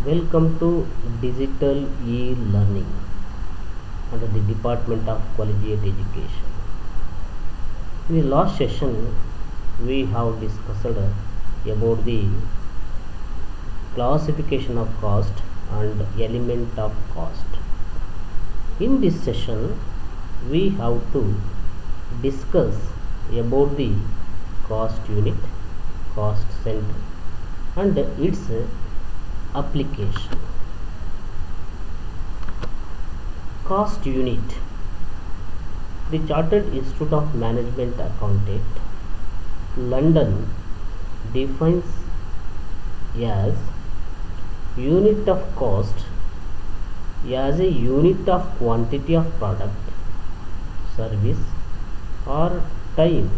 Welcome to Digital E-Learning under the Department of Collegiate Education. In the last session, we have discussed about the classification of cost and element of cost. In this session, we have to discuss about the cost unit, cost center, and its application. Cost unit. The Chartered Institute of Management Accountant, London, defines as unit of cost as a unit of quantity of product, service, or time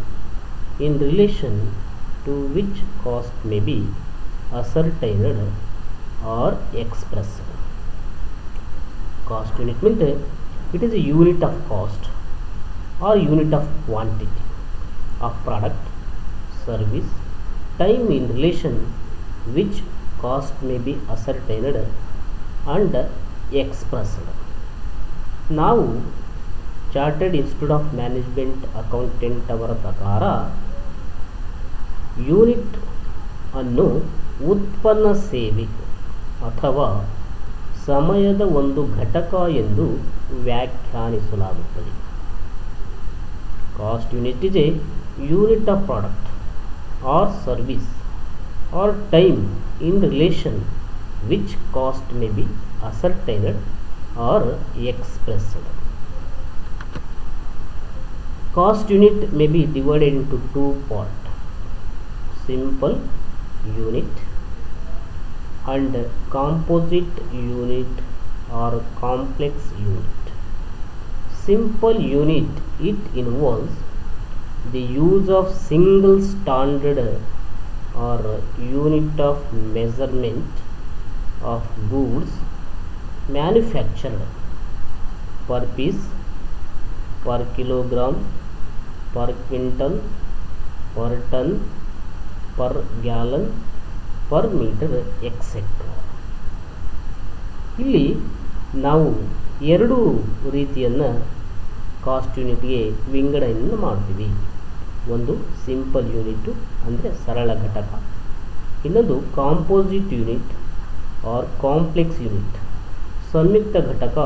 in relation to which cost may be ascertained or expressed. Cost unit means it is a unit of cost or unit of quantity of product, service, time in relation which cost may be ascertained and expressed. Now Chartered Institute of Management Accountant ಅವರ ಪ್ರಕಾರ unit ಅನ್ನು ಉತ್ಪನ್ನ ಸೇವೆ ಅಥವಾ ಸಮಯದ ಒಂದು ಘಟಕ ಎಂದು ವ್ಯಾಖ್ಯಾನಿಸಲಾಗುತ್ತದೆ. Cost unit is a unit of product or service or time in relation which cost may be ascertained or expressed. Cost unit may be divided into two parts: simple unit and composite unit or complex unit. Simple unit, it involves the use of single standard or unit of measurement of goods manufactured per piece, per kilogram, per quintal, per ton, per gallon, per meter, etc. ಇಲ್ಲಿ ನಾವು ಎರಡು ರೀತಿಯನ್ನು cost ಯೂನಿಟ್ಗೆ ವಿಂಗಡಣೆಯನ್ನು ಮಾಡ್ತೀವಿ. ಒಂದು simple unit ಅಂದರೆ ಸರಳ ಘಟಕ, ಇನ್ನೊಂದು composite unit or complex unit ಸಂಯುಕ್ತ ಘಟಕ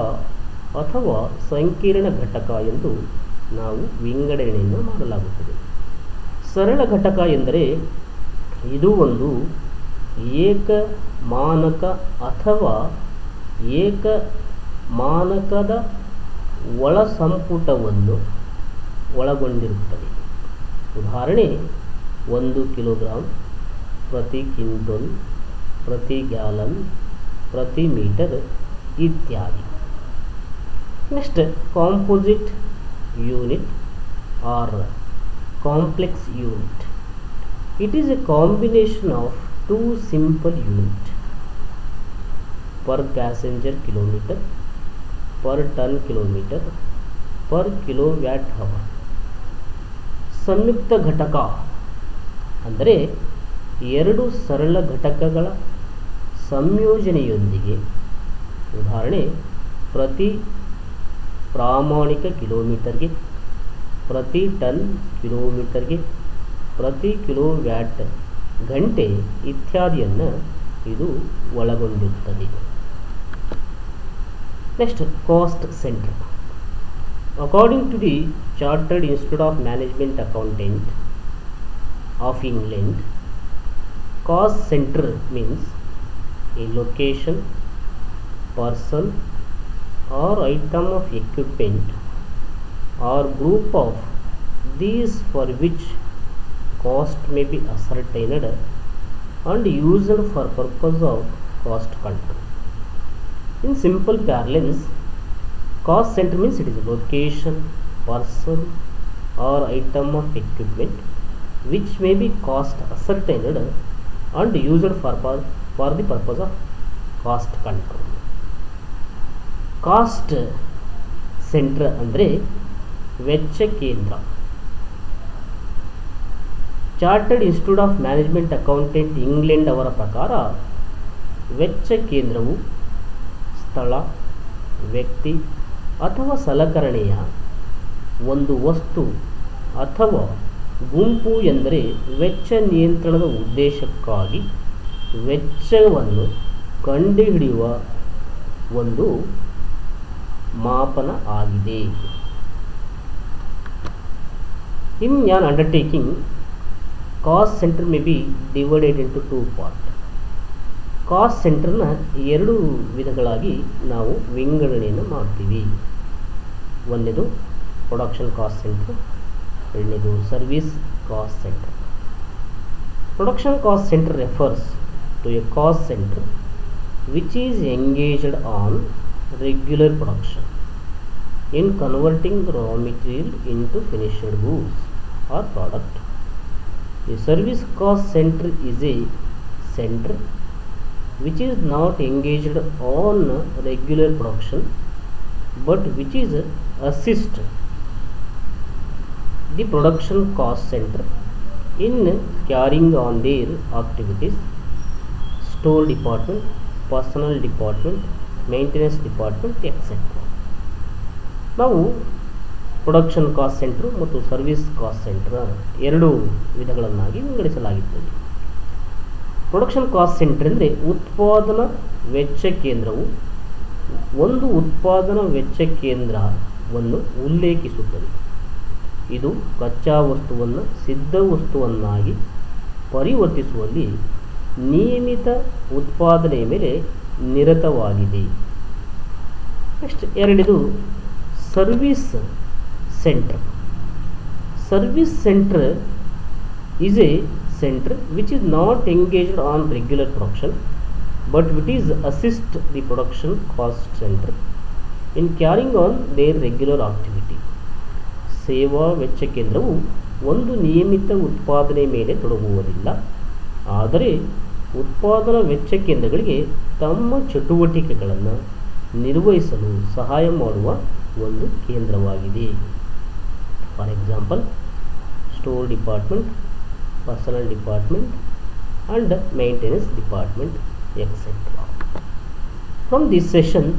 ಅಥವಾ ಸಂಕೀರ್ಣ ಘಟಕ ಎಂದು ನಾವು ವಿಂಗಡಣೆಯನ್ನು ಮಾಡಲಾಗುತ್ತದೆ. ಸರಳ ಘಟಕ ಎಂದರೆ ಇದು ಒಂದು ಏಕ ಮಾನಕ ಅಥವಾ ಏಕ ಮಾನಕದ ಒಳಸಂಪುಟವನ್ನು ಒಳಗೊಂಡಿರುತ್ತದೆ. ಉದಾಹರಣೆ 1 ಕಿಲೋಗ್ರಾಂ ಪ್ರತಿ ಕ್ವಿಂಟಲ್, ಪ್ರತಿ ಗ್ಯಾಲನ್, ಪ್ರತಿ ಮೀಟರ್ ಇತ್ಯಾದಿ. Next composite unit or complex unit. It is a combination of two simple units per passenger kilometer, per ton kilometer, per kilowatt hour. ಸಂಯುಕ್ತ ಘಟಕ ಅಂದರೆ ಎರಡು ಸರಳ ಘಟಕಗಳ ಸಂಯೋಜನೆಯೊಂದಿಗೆ. ಉದಾಹರಣೆ ಪ್ರತಿ ಪ್ರಾಮಾಣಿಕ ಕಿಲೋಮೀಟರ್ಗೆ, ಪ್ರತಿ ಟನ್ ಕಿಲೋಮೀಟರ್ಗೆ, ಪ್ರತಿ ಕಿಲೋವ್ಯಾಟ್ ಗಂಟೆ ಇತ್ಯಾದಿಯನ್ನು ಇದು ಒಳಗೊಂಡಿರುತ್ತದೆ. Next cost centre. According to the chartered institute of management accountant of England, cost centre means a location, person or item of equipment or group of these for which cost may be ascertained and used for purpose of cost control. In simple parlance, cost center means it is a location, person or item of equipment which may be cost ascertained and used for the purpose of cost control. Cost center ಅಂದರೆ ವೆಚ್ಚ ಕೇಂದ್ರ. Chartered institute of management accountant England ಅವರ ಪ್ರಕಾರ ವೆಚ್ಚ ಕೇಂದ್ರವು ಸ್ಥಳ, ವ್ಯಕ್ತಿ ಅಥವಾ ಸಲಕರಣೆಯ ಒಂದು ವಸ್ತು ಅಥವಾ ಗುಂಪು ಎಂದರೆ ವೆಚ್ಚ ನಿಯಂತ್ರಣದ ಉದ್ದೇಶಕ್ಕಾಗಿ ವೆಚ್ಚವನ್ನು ಕಂಡುಹಿಡಿಯುವ ಒಂದು ಮಾಪನ ಆಗಿದೆ. In an undertaking, cost center may be divided into two parts. Cost ಸೆಂಟರ್ನ ಎರಡು ವಿಧಗಳಾಗಿ ನಾವು ವಿಂಗಡಣೆಯನ್ನು ಮಾಡ್ತೀವಿ. ಒಂದನೇದು ಪ್ರೊಡಕ್ಷನ್ ಕಾಸ್ಟ್ ಸೆಂಟರ್, ಎರಡನೇದು service cost centre. Production cost centre refers to a cost centre which is engaged on regular production in converting raw material into finished goods or product. A service cost center is a center which is not engaged on regular production but which is assist the production cost center in carrying on their activities. Store department, personal department, maintenance department etcetera. ನಾವು production cost centre ಮತ್ತು service cost centre ಎರಡು ವಿಧಗಳನ್ನಾಗಿ ವಿಂಗಡಿಸಲಾಗುತ್ತದೆ. Production cost centre ಅಂದರೆ ಉತ್ಪಾದನಾ ವೆಚ್ಚ ಕೇಂದ್ರವು ಒಂದು ಉತ್ಪಾದನಾ ವೆಚ್ಚ ಕೇಂದ್ರವನ್ನು ಉಲ್ಲೇಖಿಸುತ್ತದೆ. ಇದು ಕಚ್ಚಾ ವಸ್ತುವನ್ನು ಸಿದ್ಧ ವಸ್ತುವನ್ನಾಗಿ ಪರಿವರ್ತಿಸುವಲ್ಲಿ ನಿಯಮಿತ ಉತ್ಪಾದನೆಯ ಮೇಲೆ ನಿರತವಾಗಿದೆ. ನೆಕ್ಸ್ಟ್ ಎರಡನೇದು service centre. Service centre is a centre which is not engaged on regular production but which is assist the production cost centre in carrying on their regular activity. ಸೇವಾ ವೆಚ್ಚ ಕೇಂದ್ರವು ಒಂದು ನಿಯಮಿತ ಉತ್ಪಾದನೆ ಮೇಲೆ ತೊಡಗುವುದಿಲ್ಲ, ಆದರೆ ಉತ್ಪಾದನಾ ವೆಚ್ಚ ಕೇಂದ್ರಗಳಿಗೆ ತಮ್ಮ ಚಟುವಟಿಕೆಗಳನ್ನು ನಿರ್ವಹಿಸಲು ಸಹಾಯ ಮಾಡುವ ಒಂದು ಕೇಂದ್ರವಾಗಿದೆ. For example, store department, personal department and maintenance department etcetera. From this session,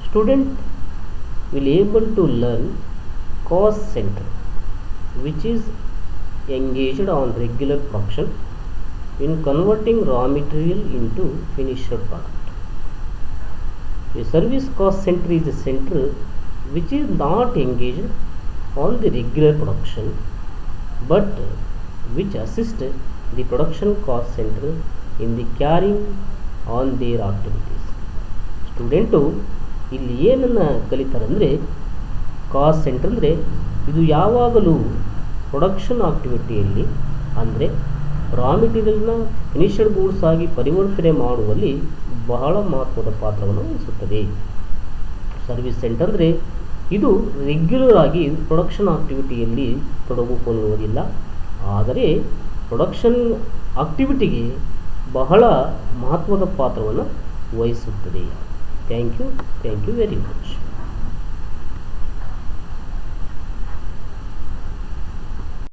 student will able to learn cost center which is engaged on regular production in converting raw material into finished product. A service cost center is a center which is not engaged on the regular production but which assists the production cost center in the carrying on their activities. Student ಇಲ್ಲಿ ಏನನ್ನು ಕಲಿತಾರಂದರೆ, cost centre ಅಂದರೆ ಇದು ಯಾವಾಗಲೂ production ಆಕ್ಟಿವಿಟಿಯಲ್ಲಿ ಅಂದರೆ ರಾ ಮೆಟೀರಿಯಲ್ನ ಫಿನಿಷಡ್ goods ಆಗಿ ಪರಿವರ್ತನೆ ಮಾಡುವಲ್ಲಿ ಬಹಳ ಮಹತ್ವದ ಪಾತ್ರವನ್ನು ವಹಿಸುತ್ತದೆ. ಸರ್ವಿಸ್ ಸೆಂಟರ್ ಅಂದರೆ ಇದು ರೆಗ್ಯುಲರ್ ಆಗಿ ಪ್ರೊಡಕ್ಷನ್ ಆಕ್ಟಿವಿಟಿಯಲ್ಲಿ ತೊಡಗಿಕೊಳ್ಳುವುದಿಲ್ಲ, ಆದರೆ ಪ್ರೊಡಕ್ಷನ್ ಆಕ್ಟಿವಿಟಿಗೆ ಬಹಳ ಮಹತ್ವದ ಪಾತ್ರವನ್ನು ವಹಿಸುತ್ತದೆ. Thank you very much.